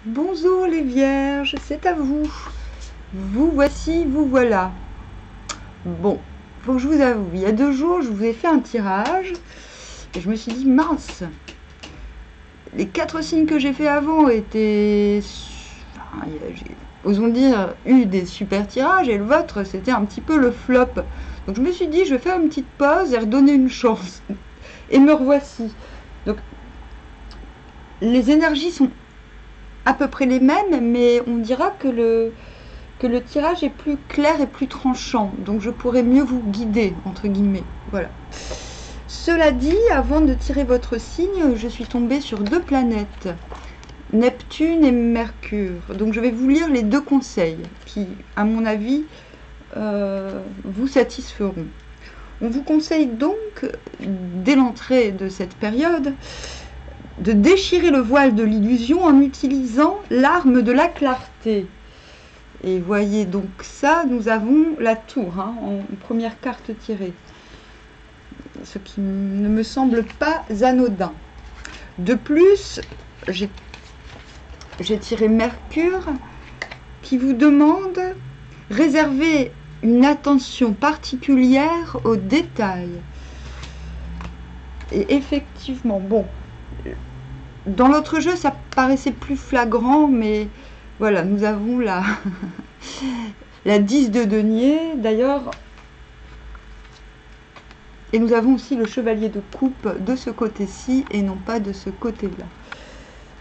Bonjour les vierges, c'est à vous. Vous voici, vous voilà. Bon, faut que je vous avoue, il y a 2 jours, je vous ai fait un tirage et je me suis dit, mince, les 4 signes que j'ai fait avant étaient, enfin, osons dire, eu des super tirages et le vôtre, c'était un petit peu le flop. Donc je me suis dit, je vais faire une petite pause et redonner une chance. Et me revoici. Donc, les énergies sont à peu près les mêmes, mais on dira que le tirage est plus clair et plus tranchant. Donc je pourrais mieux vous guider, entre guillemets. Voilà. Cela dit, avant de tirer votre signe, je suis tombée sur 2 planètes, Neptune et Mercure. Donc je vais vous lire les 2 conseils qui, à mon avis, vous satisferont. On vous conseille donc, dès l'entrée de cette période, de déchirer le voile de l'illusion en utilisant l'arme de la clarté. Et voyez donc ça, nous avons la tour en première carte tirée. Ce qui ne me semble pas anodin. De plus, j'ai tiré Mercure qui vous demande réserver une attention particulière aux détails. Et effectivement, bon, dans l'autre jeu, ça paraissait plus flagrant, mais voilà, nous avons la 10 de denier, d'ailleurs, et nous avons aussi le chevalier de coupe de ce côté-ci et non pas de ce côté-là.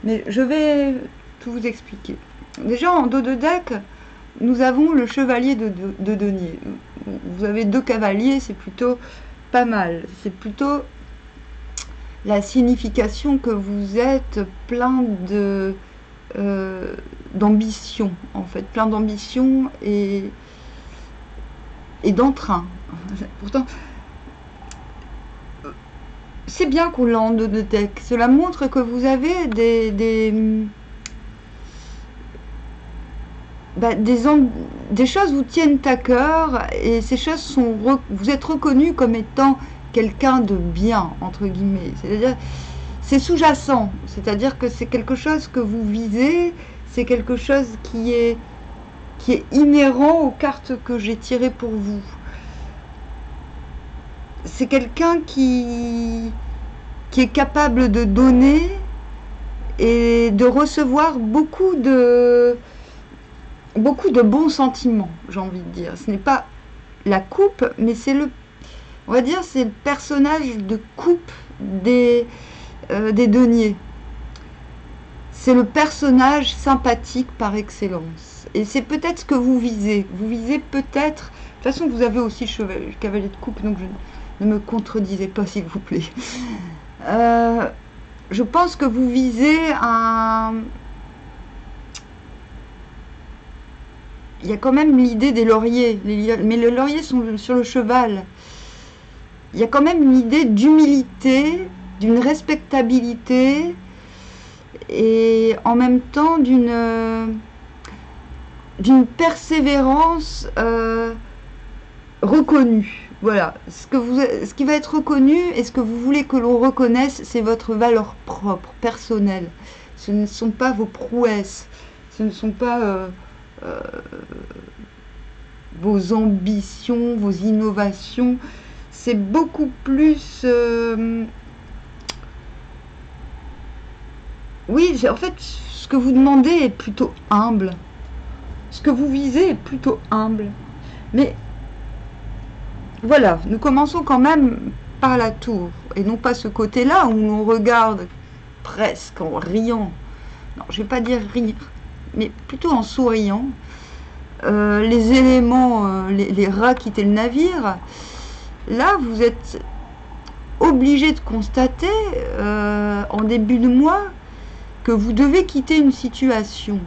Mais je vais tout vous expliquer. Déjà, en dos de deck, nous avons le chevalier de denier. Vous avez 2 cavaliers, c'est plutôt pas mal. C'est plutôt la signification que vous êtes plein d'ambition, en fait, plein d'ambition et d'entrain. Pourtant, c'est bien qu'on l'a en dos de deck. Cela montre que vous avez des choses vous tiennent à cœur et ces choses sont vous êtes reconnu comme étant quelqu'un de bien, entre guillemets. C'est-à-dire, c'est sous-jacent, c'est-à-dire que c'est quelque chose que vous visez, c'est quelque chose qui est inhérent aux cartes que j'ai tirées pour vous. C'est quelqu'un qui est capable de donner et de recevoir beaucoup de bons sentiments, j'ai envie de dire. Ce n'est pas la coupe, mais c'est on va dire, c'est le personnage de coupe des deniers. C'est le personnage sympathique par excellence. Et c'est peut-être ce que vous visez. Vous visez peut-être... De toute façon, vous avez aussi le cavalier de coupe, donc ne me contredisez pas, s'il vous plaît. Je pense que vous visez un... Il y a quand même l'idée des lauriers, mais les lauriers sont sur le cheval. Il y a quand même l'idée d'humilité, d'une respectabilité et en même temps d'une persévérance reconnue. Voilà, ce qui va être reconnu et ce que vous voulez que l'on reconnaisse, c'est votre valeur propre, personnelle. Ce ne sont pas vos prouesses, ce ne sont pas vos ambitions, vos innovations. C'est beaucoup plus... Oui, en fait, ce que vous demandez est plutôt humble. Ce que vous visez est plutôt humble. Mais voilà, nous commençons quand même par la tour. Et non pas ce côté-là où on regarde presque en riant. Non, je ne vais pas dire rire, mais plutôt en souriant. Les éléments, les rats quitter le navire. Là, vous êtes obligé de constater en début de mois que vous devez quitter une situation.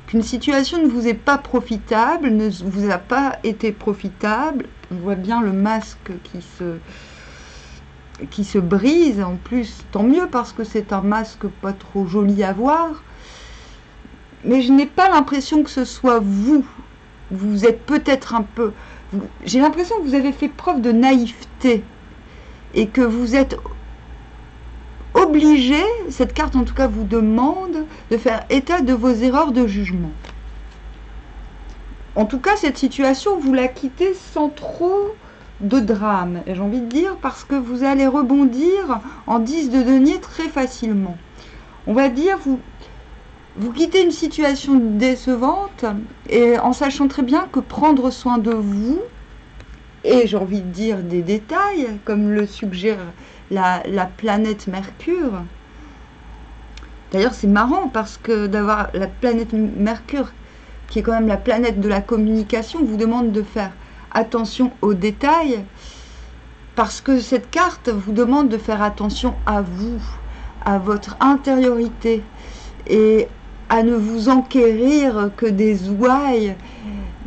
Qu'une situation ne vous est pas profitable, ne vous a pas été profitable. On voit bien le masque qui se brise. En plus, tant mieux parce que c'est un masque pas trop joli à voir. Mais je n'ai pas l'impression que ce soit vous. Vous êtes peut-être un peu... J'ai l'impression que vous avez fait preuve de naïveté et que vous êtes obligé, cette carte en tout cas vous demande de faire état de vos erreurs de jugement. En tout cas, cette situation, vous la quittez sans trop de drame, et j'ai envie de dire, parce que vous allez rebondir en 10 de denier très facilement. On va dire, vous quittez une situation décevante, et en sachant très bien que prendre soin de vous, et j'ai envie de dire des détails, comme le suggère la planète Mercure. D'ailleurs, c'est marrant, parce que d'avoir la planète Mercure, qui est quand même la planète de la communication, vous demande de faire attention aux détails, parce que cette carte vous demande de faire attention à vous, à votre intériorité, et à ne vous enquérir que des ouailles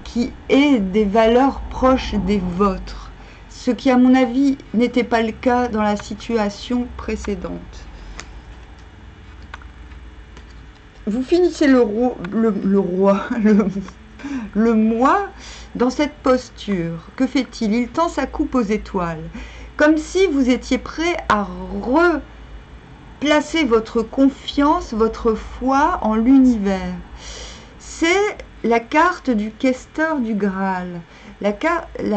qui aient des valeurs proches des vôtres, ce qui à mon avis n'était pas le cas dans la situation précédente. Vous finissez le mois dans cette posture. Que fait-il? Il tend sa coupe aux étoiles, comme si vous étiez prêt à replacer votre confiance, votre foi en l'univers. C'est la carte du questeur du Graal, la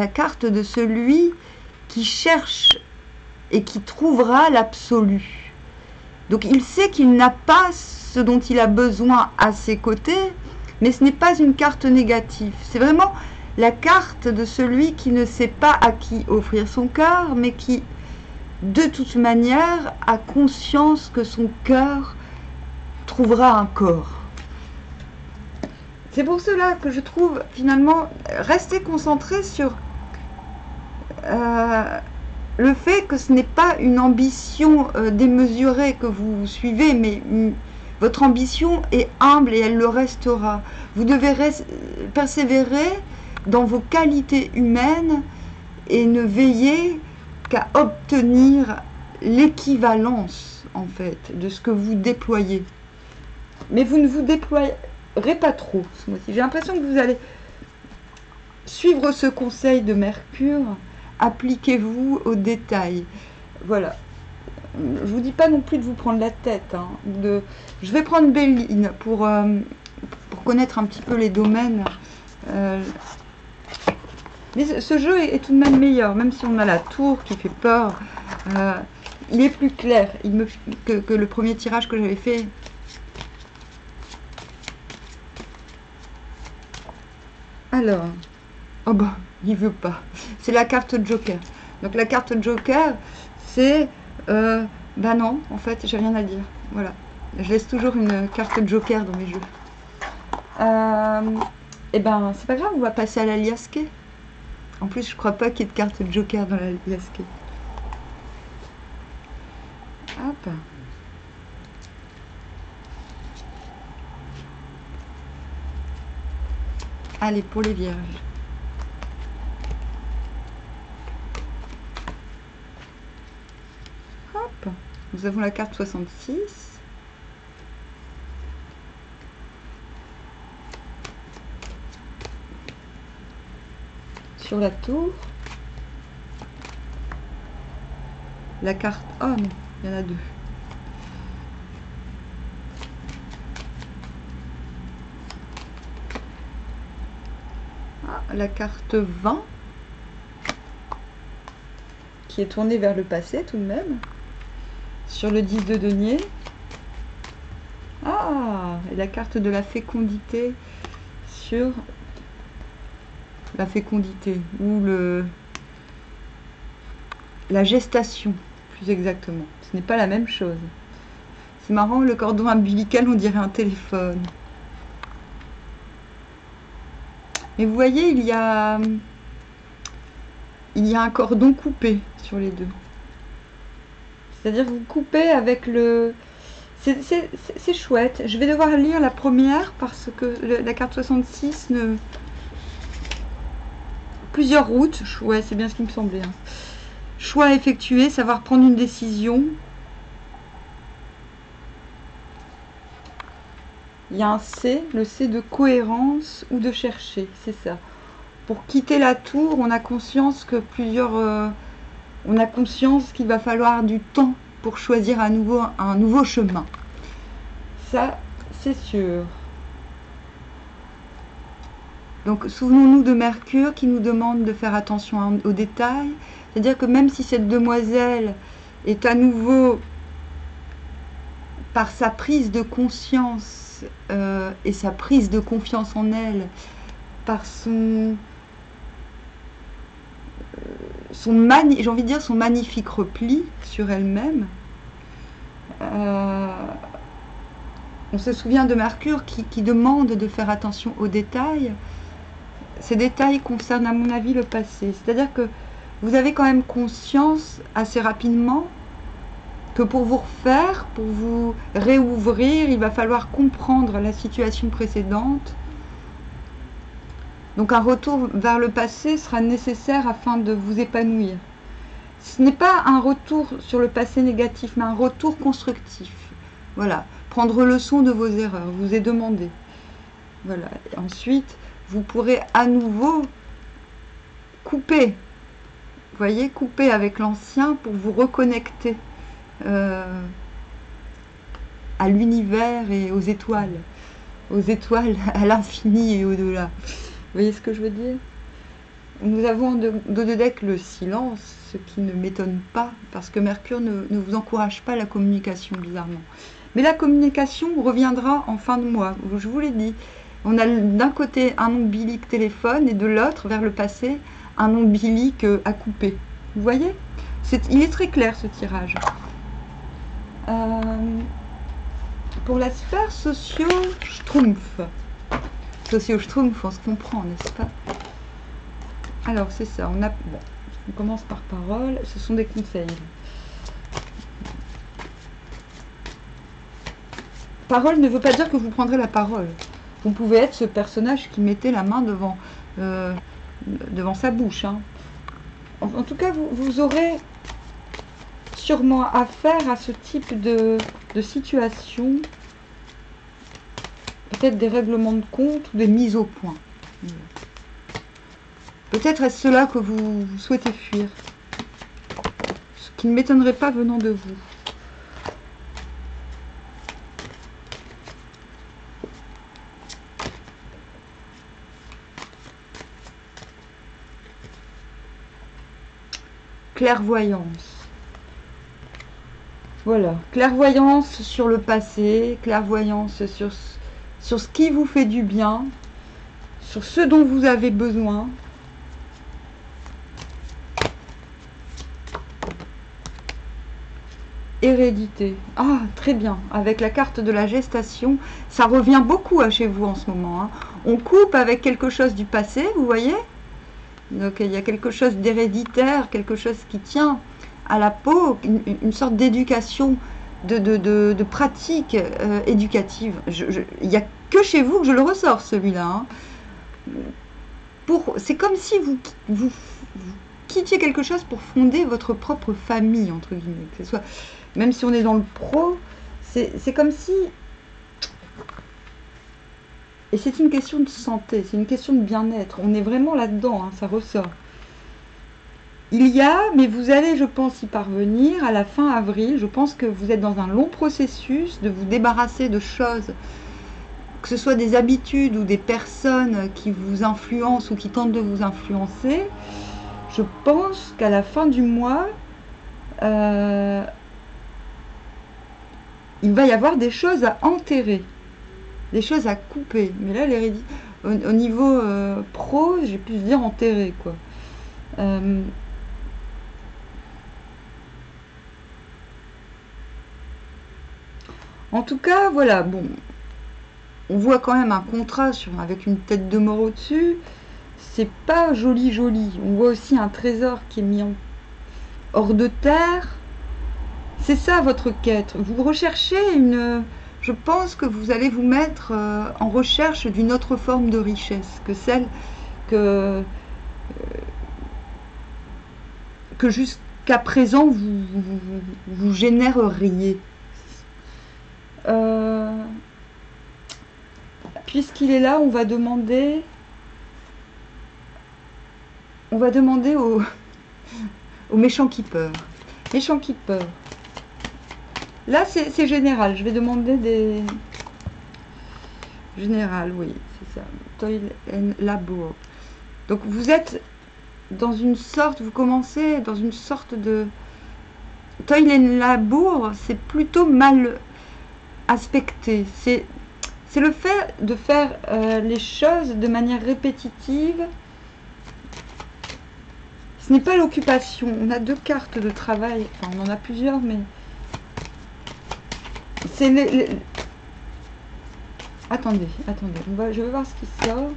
carte de celui qui cherche et qui trouvera l'absolu. Donc il sait qu'il n'a pas ce dont il a besoin à ses côtés, mais ce n'est pas une carte négative. C'est vraiment la carte de celui qui ne sait pas à qui offrir son cœur, mais qui, de toute manière, a conscience que son cœur trouvera un corps. C'est pour cela que je trouve, finalement, rester concentré sur le fait que ce n'est pas une ambition démesurée que vous suivez, mais votre ambition est humble et elle le restera. Vous devez persévérer dans vos qualités humaines et ne veiller qu'à obtenir l'équivalence, en fait, de ce que vous déployez. Mais vous ne vous déployerez pas trop ce mois-ci. J'ai l'impression que vous allez suivre ce conseil de Mercure. Appliquez-vous aux détails. Voilà. Je vous dis pas non plus de vous prendre la tête. Hein, je vais prendre Béline pour connaître un petit peu les domaines. Mais ce jeu est tout de même meilleur, même si on a la tour qui fait peur. Il est plus clair que le premier tirage que j'avais fait. Alors, oh bah, il veut pas. C'est la carte Joker. Donc la carte Joker, c'est... bah non, en fait, j'ai rien à dire. Voilà. Je laisse toujours une carte Joker dans mes jeux. Et ben, c'est pas grave, on va passer à la liasquée. En plus, je crois pas qu'il y ait de carte Joker dans la liasquée. Hop. Allez, pour les vierges. Hop. Nous avons la carte 66. Sur la tour. La carte... Oh non, il y en a deux. Ah, la carte 20. Qui est tournée vers le passé tout de même. Sur le 10 de denier. Ah, et la carte de la fécondité sur la fécondité ou la gestation, plus exactement. Ce n'est pas la même chose. C'est marrant, le cordon ombilical, on dirait un téléphone. Mais vous voyez, il y a un cordon coupé sur les deux. C'est-à-dire que vous coupez avec le... C'est chouette. Je vais devoir lire la première parce que la carte 66 ne... Plusieurs routes. Ouais, c'est bien ce qui me semblait. Hein. Choix à effectuer, savoir prendre une décision. Il y a un C, le C de cohérence ou de chercher, c'est ça. Pour quitter la tour, on a conscience que on a conscience qu'il va falloir du temps pour choisir à nouveau un nouveau chemin. Ça, c'est sûr. Donc, souvenons-nous de Mercure qui nous demande de faire attention aux détails. C'est-à-dire que même si cette demoiselle est à nouveau, par sa prise de conscience et sa prise de confiance en elle, par j'ai envie de dire son magnifique repli sur elle-même, on se souvient de Mercure qui demande de faire attention aux détails. Ces détails concernent à mon avis le passé. C'est-à-dire que vous avez quand même conscience assez rapidement que pour vous refaire, pour vous réouvrir, il va falloir comprendre la situation précédente. Donc un retour vers le passé sera nécessaire afin de vous épanouir. Ce n'est pas un retour sur le passé négatif, mais un retour constructif. Voilà, prendre leçon de vos erreurs, vous est demandé. Voilà, et ensuite, vous pourrez à nouveau couper. Vous voyez, couper avec l'ancien pour vous reconnecter à l'univers et aux étoiles, à l'infini et au-delà. Vous voyez ce que je veux dire? Nous avons de deck le silence, ce qui ne m'étonne pas, parce que Mercure ne vous encourage pas la communication, bizarrement. Mais la communication reviendra en fin de mois, je vous l'ai dit. On a d'un côté un ombilic téléphone et de l'autre, vers le passé, un ombilic à couper. Vous voyez? Il est très clair ce tirage. Pour la sphère socio-schtroumpf. Socio-schtroumpf, on se comprend, n'est-ce pas? Alors, c'est ça. On commence par parole. Ce sont des conseils. Parole ne veut pas dire que vous prendrez la parole. Vous pouvez être ce personnage qui mettait la main devant sa bouche. Hein. En tout cas, vous aurez sûrement affaire à ce type de situation. Peut-être des règlements de compte ou des mises au point. Peut-être est-ce cela que vous souhaitez fuir. Ce qui ne m'étonnerait pas venant de vous. Clairvoyance. Voilà, clairvoyance sur le passé, clairvoyance sur ce qui vous fait du bien, sur ce dont vous avez besoin. Hérédité. Ah, très bien. Avec la carte de la gestation, ça revient beaucoup chez vous en ce moment. Hein. On coupe avec quelque chose du passé, vous voyez? Donc il y a quelque chose d'héréditaire, quelque chose qui tient à la peau, une sorte d'éducation, de pratique éducative. Il n'y a que chez vous que je le ressors, celui-là. Hein. C'est comme si vous quittiez quelque chose pour fonder votre propre famille, entre guillemets. Que ce soit, même si on est dans le pro, c'est comme si... Et c'est une question de santé, c'est une question de bien-être. On est vraiment là-dedans, hein, ça ressort. Il y a, mais vous allez, je pense, y parvenir à la fin avril. Je pense que vous êtes dans un long processus de vous débarrasser de choses, que ce soit des habitudes ou des personnes qui vous influencent ou qui tentent de vous influencer. Je pense qu'à la fin du mois, il va y avoir des choses à enterrer. Des choses à couper. Mais là, au niveau pro, j'ai pu se dire enterrer, quoi. En tout cas, voilà, bon. On voit quand même un contrat avec une tête de mort au-dessus. C'est pas joli, joli. On voit aussi un trésor qui est mis hors de terre. C'est ça, votre quête. Vous recherchez Je pense que vous allez vous mettre en recherche d'une autre forme de richesse que celle que jusqu'à présent vous généreriez. Puisqu'il est là, on va demander aux méchants keepers. Méchants keepers. Là, c'est général. Je vais demander des... Général, oui, c'est ça. Toil and labor. Donc, vous êtes dans une sorte... Vous commencez dans une sorte de... Toil and labor, c'est plutôt mal aspecté. C'est le fait de faire les choses de manière répétitive. Ce n'est pas l'occupation. On a deux cartes de travail. Enfin, on en a plusieurs, mais... C'est Attendez. Je vais voir ce qui sort.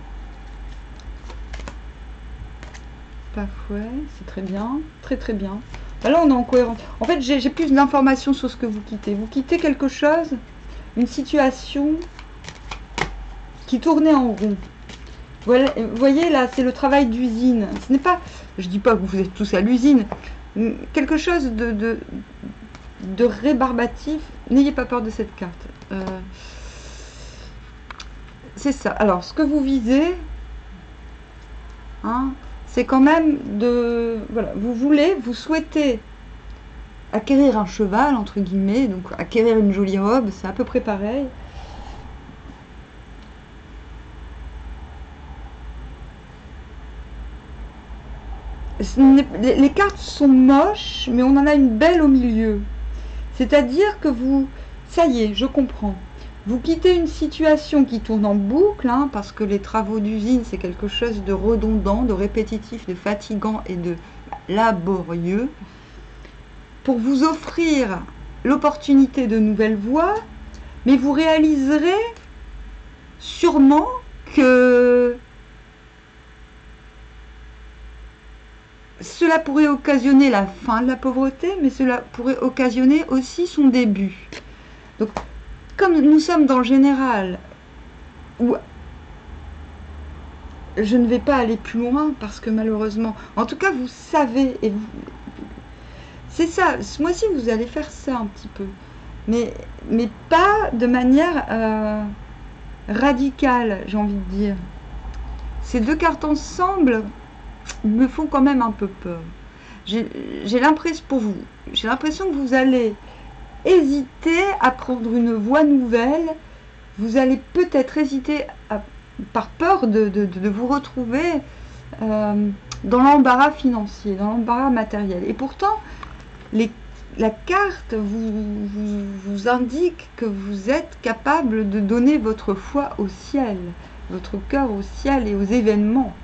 Parfait, c'est très bien. Très bien. Là, on est en cohérence. En fait, j'ai plus d'informations sur ce que vous quittez. Vous quittez quelque chose, une situation qui tournait en rond. Voilà, vous voyez, là, c'est le travail d'usine. Ce n'est pas... Je dis pas que vous êtes tous à l'usine. Quelque chose de rébarbatif. N'ayez pas peur de cette carte. C'est ça. Alors, ce que vous visez, hein, c'est quand même de... Voilà, vous souhaitez acquérir un cheval, entre guillemets, donc acquérir une jolie robe, c'est à peu près pareil. Les cartes sont moches, mais on en a une belle au milieu. C'est-à-dire que vous... Ça y est, je comprends. Vous quittez une situation qui tourne en boucle, hein, parce que les travaux d'usine, c'est quelque chose de redondant, de répétitif, de fatigant et de laborieux, pour vous offrir l'opportunité de nouvelles voies, mais vous réaliserez sûrement que cela pourrait occasionner la fin de la pauvreté, mais cela pourrait occasionner aussi son début. Donc, comme nous sommes dans le général, où je ne vais pas aller plus loin, parce que malheureusement, en tout cas, vous savez, et c'est ça, ce mois-ci, vous allez faire ça un petit peu, mais pas de manière radicale, j'ai envie de dire. Ces deux cartes ensemble me font quand même un peu peur. J'ai l'impression pour vous, j'ai l'impression que vous allez hésiter à prendre une voie nouvelle. Vous allez peut-être hésiter par peur de vous retrouver dans l'embarras financier, dans l'embarras matériel. Et pourtant, la carte vous indique que vous êtes capable de donner votre foi au ciel, votre cœur au ciel et aux événements.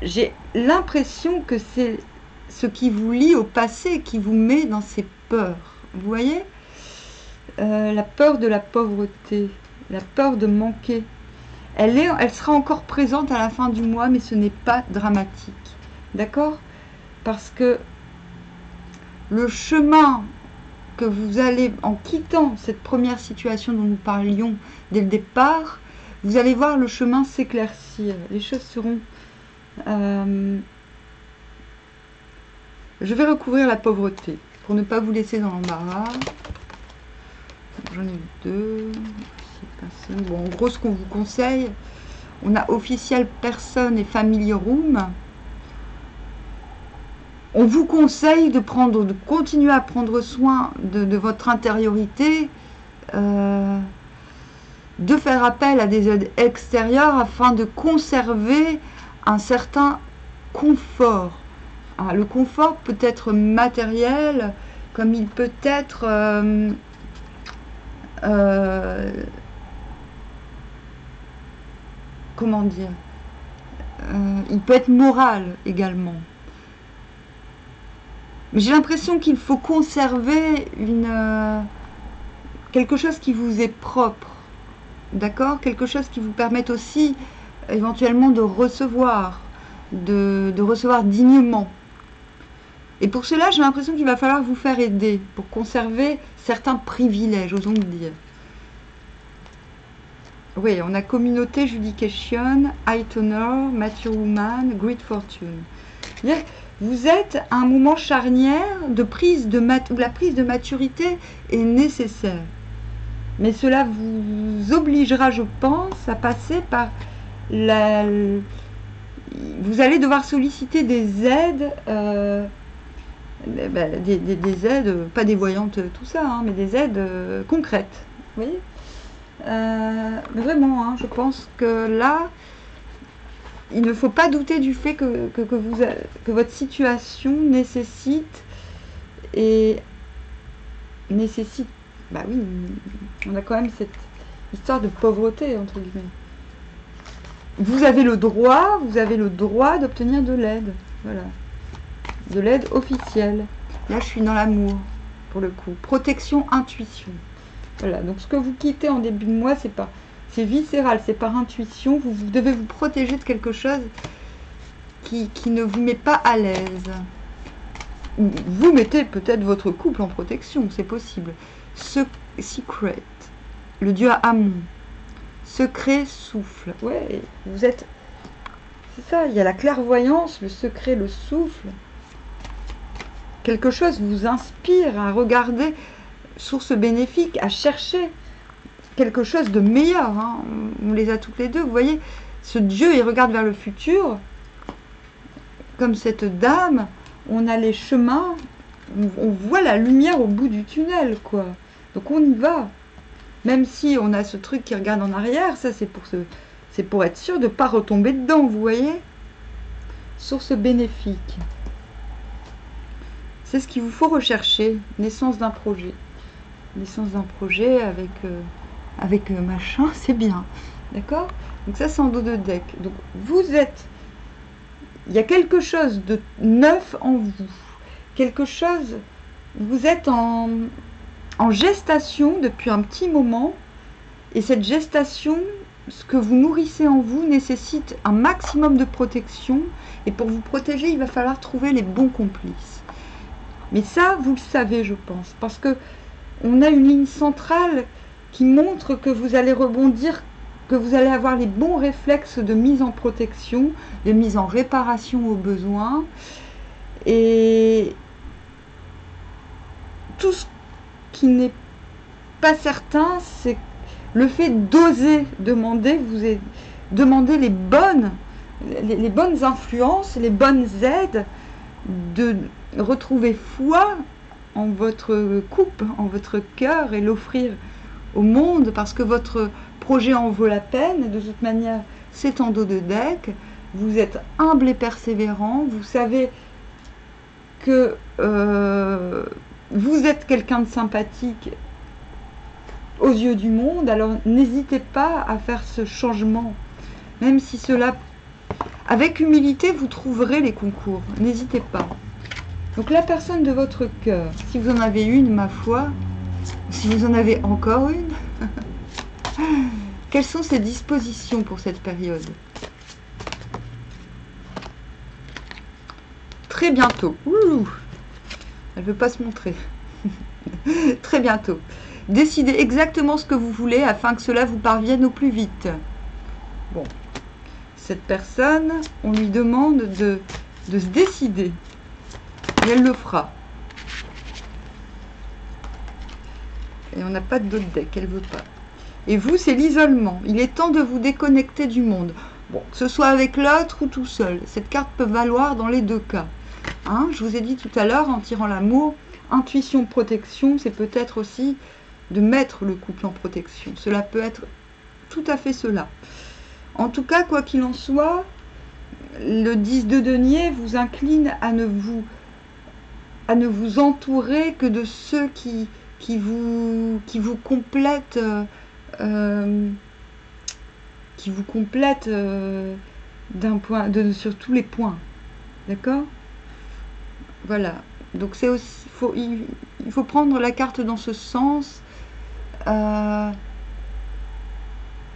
J'ai l'impression que c'est ce qui vous lie au passé, qui vous met dans ces peurs. Vous voyez, la peur de la pauvreté, la peur de manquer, elle sera encore présente à la fin du mois, mais ce n'est pas dramatique. D'accord? Parce que le chemin que vous allez, en quittant cette première situation dont nous parlions dès le départ, vous allez voir le chemin s'éclaircir. Les choses seront... Je vais recouvrir la pauvreté pour ne pas vous laisser dans l'embarras. J'en ai eu deux. Bon, en gros, ce qu'on vous conseille, on a officiel personne et family room. On vous conseille de continuer à prendre soin de votre intériorité, de faire appel à des aides extérieures afin de conserver un certain confort. Alors, le confort peut être matériel, comme il peut être comment dire, il peut être moral également. Mais j'ai l'impression qu'il faut conserver quelque chose qui vous est propre, d'accord, quelque chose qui vous permette aussi éventuellement de recevoir, de recevoir dignement. Et pour cela, j'ai l'impression qu'il va falloir vous faire aider pour conserver certains privilèges, osons le dire. Oui, on a communauté, judication, high tenor, mature woman, great fortune. Vous êtes à un moment charnière de prise où la prise de maturité est nécessaire. Mais cela vous obligera, je pense, à passer par vous allez devoir solliciter des aides des aides, pas des voyantes, tout ça, hein, mais des aides concrètes. Vous voyez, mais vraiment, hein, je pense que là, il ne faut pas douter du fait que votre situation nécessite, bah oui, on a quand même cette histoire de pauvreté, entre guillemets. Vous avez le droit d'obtenir de l'aide, voilà, de l'aide officielle. Là, je suis dans l'amour, pour le coup. Protection, intuition. Voilà, donc ce que vous quittez en début de mois, c'est viscéral, c'est par intuition. Vous devez vous protéger de quelque chose qui ne vous met pas à l'aise. Vous mettez peut-être votre couple en protection, c'est possible. Secret, le dieu Amon. Secret, souffle. Ouais, vous êtes... C'est ça, il y a la clairvoyance, le secret, le souffle. Quelque chose vous inspire à regarder, source bénéfique, à chercher quelque chose de meilleur. Hein. On les a toutes les deux, vous voyez. Ce dieu, il regarde vers le futur. Comme cette dame, on a les chemins, on voit la lumière au bout du tunnel, quoi. Donc on y va. Même si on a ce truc qui regarde en arrière, ça c'est pour être sûr de ne pas retomber dedans, vous voyez. Source bénéfique. C'est ce qu'il vous faut rechercher. Naissance d'un projet. Naissance d'un projet avec machin, c'est bien. D'accord? Donc ça c'est en dos de deck. Donc vous êtes... Il y a quelque chose de neuf en vous. Quelque chose... Vous êtes en gestation depuis un petit moment. Et cette gestation, ce que vous nourrissez en vous, nécessite un maximum de protection. Et pour vous protéger, il va falloir trouver les bons complices. Mais ça, vous le savez, je pense. Parce que on a une ligne centrale qui montre que vous allez rebondir, que vous allez avoir les bons réflexes de mise en protection, de mise en réparation aux besoins. Et tout ce qui n'est pas certain, c'est le fait d'oser demander, demander les bonnes influences, les bonnes aides, de retrouver foi en votre couple, en votre cœur et l'offrir au monde parce que votre projet en vaut la peine. De toute manière, c'est en dos de deck. Vous êtes humble et persévérant. Vous savez que vous êtes quelqu'un de sympathique aux yeux du monde. Alors n'hésitez pas à faire ce changement. Même si cela... Avec humilité, vous trouverez les concours. N'hésitez pas. Donc la personne de votre cœur, si vous en avez une, ma foi, si vous en avez encore une, quelles sont ses dispositions pour cette période? Très bientôt. Ouh, elle ne veut pas se montrer. Très bientôt. Décidez exactement ce que vous voulez afin que cela vous parvienne au plus vite. Bon. Cette personne, on lui demande de se décider. Et elle le fera. Et on n'a pas d'autre deck, elle ne veut pas. Et vous, c'est l'isolement. Il est temps de vous déconnecter du monde. Bon, que ce soit avec l'autre ou tout seul. Cette carte peut valoir dans les deux cas. Hein, je vous ai dit tout à l'heure, en tirant l'amour, intuition, protection, c'est peut-être aussi de mettre le couple en protection. Cela peut être tout à fait cela. En tout cas, quoi qu'il en soit, le 10 de denier vous incline à ne vous entourer que de ceux qui vous complètent, sur tous les points. D'accord? Voilà. Donc c'est aussi, il faut prendre la carte dans ce sens.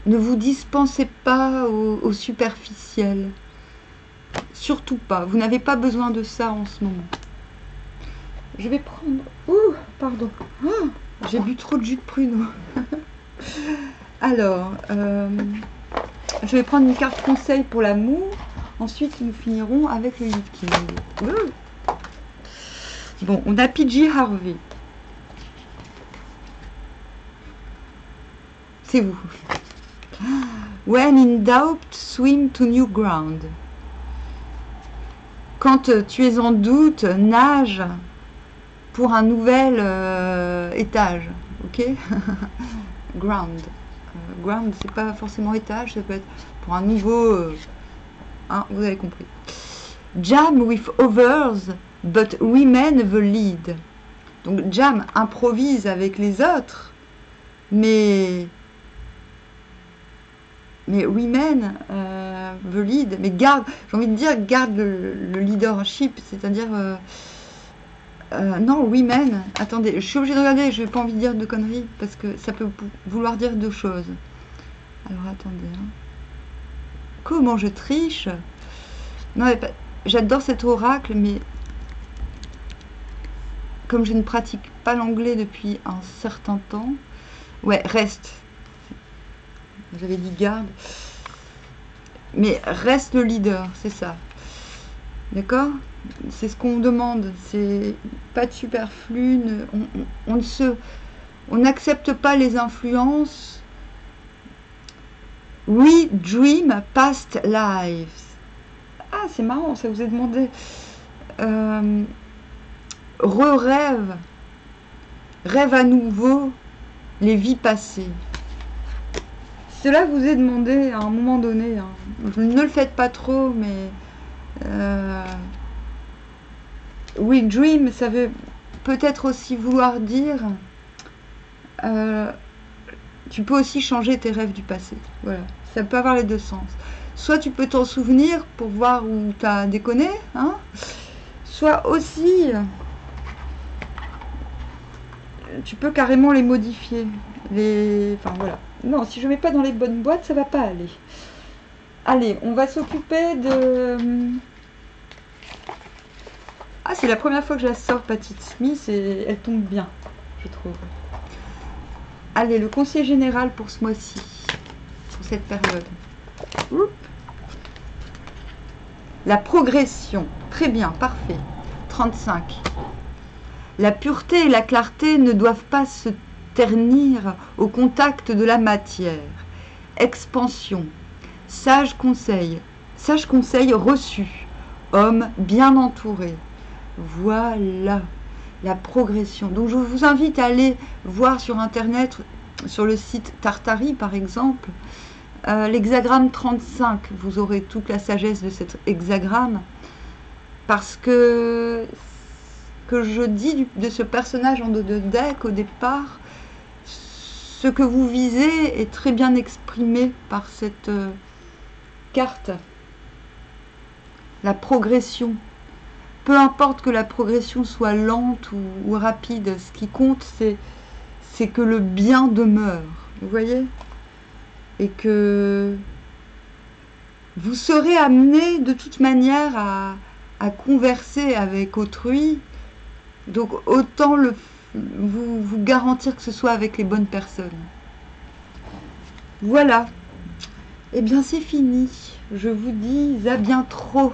Ne vous dispensez pas au superficiel. Surtout pas. Vous n'avez pas besoin de ça en ce moment. Je vais prendre... Ouh, pardon. Oh, j'ai bu trop de jus de pruneau. Alors, je vais prendre une carte conseil pour l'amour. Ensuite, nous finirons avec le King. Bon, on a PJ Harvey. C'est vous. When in doubt, swim to new ground. Quand tu es en doute, nage pour un nouvel étage, ok. Ground. Ground, c'est pas forcément étage, ça peut être pour un nouveau... hein, vous avez compris. Jam with others, but remain the lead. Donc jam, improvise avec les autres, mais remain the lead, mais garde, j'ai envie de dire, garde le leadership, c'est-à-dire... non, women. Attendez, je suis obligée de regarder, je n'ai pas envie de dire de conneries, parce que ça peut vouloir dire deux choses. Alors, attendez. Hein. Comment je triche? Non, j'adore cet oracle, mais comme je ne pratique pas l'anglais depuis un certain temps... Ouais, reste. J'avais dit garde. Mais reste le leader, c'est ça. D'accord? C'est ce qu'on demande, c'est pas de superflu, on n'accepte pas les influences. We dream past lives. Ah, c'est marrant, ça vous est demandé. Rêve, rêve à nouveau les vies passées. Cela vous est demandé à un moment donné. Hein. Ne le faites pas trop, mais... oui, dream, ça veut peut-être aussi vouloir dire... tu peux aussi changer tes rêves du passé. Voilà, ça peut avoir les deux sens. Soit tu peux t'en souvenir pour voir où tu as déconné, hein, soit aussi... tu peux carrément les modifier. Enfin, voilà. Non, si je ne mets pas dans les bonnes boîtes, ça va pas aller. Allez, on va s'occuper de... Ah, c'est la première fois que je la sors, Patty Smith, et elle tombe bien, je trouve. Allez, le conseil général pour ce mois-ci, pour cette période. Oups. La progression, très bien, parfait. 35. La pureté et la clarté ne doivent pas se ternir au contact de la matière. Expansion. Sage conseil reçu. Homme bien entouré. Voilà la progression. Donc je vous invite à aller voir sur internet, sur le site Tartari par exemple, l'hexagramme 35. Vous aurez toute la sagesse de cet hexagramme, parce que je dis de ce personnage en dos de deck au départ, ce que vous visez est très bien exprimé par cette carte. La progression. Peu importe que la progression soit lente ou rapide, ce qui compte, c'est que le bien demeure. Vous voyez? Et que vous serez amené de toute manière à converser avec autrui. Donc autant vous garantir que ce soit avec les bonnes personnes. Voilà. Eh bien c'est fini. Je vous dis à bientôt.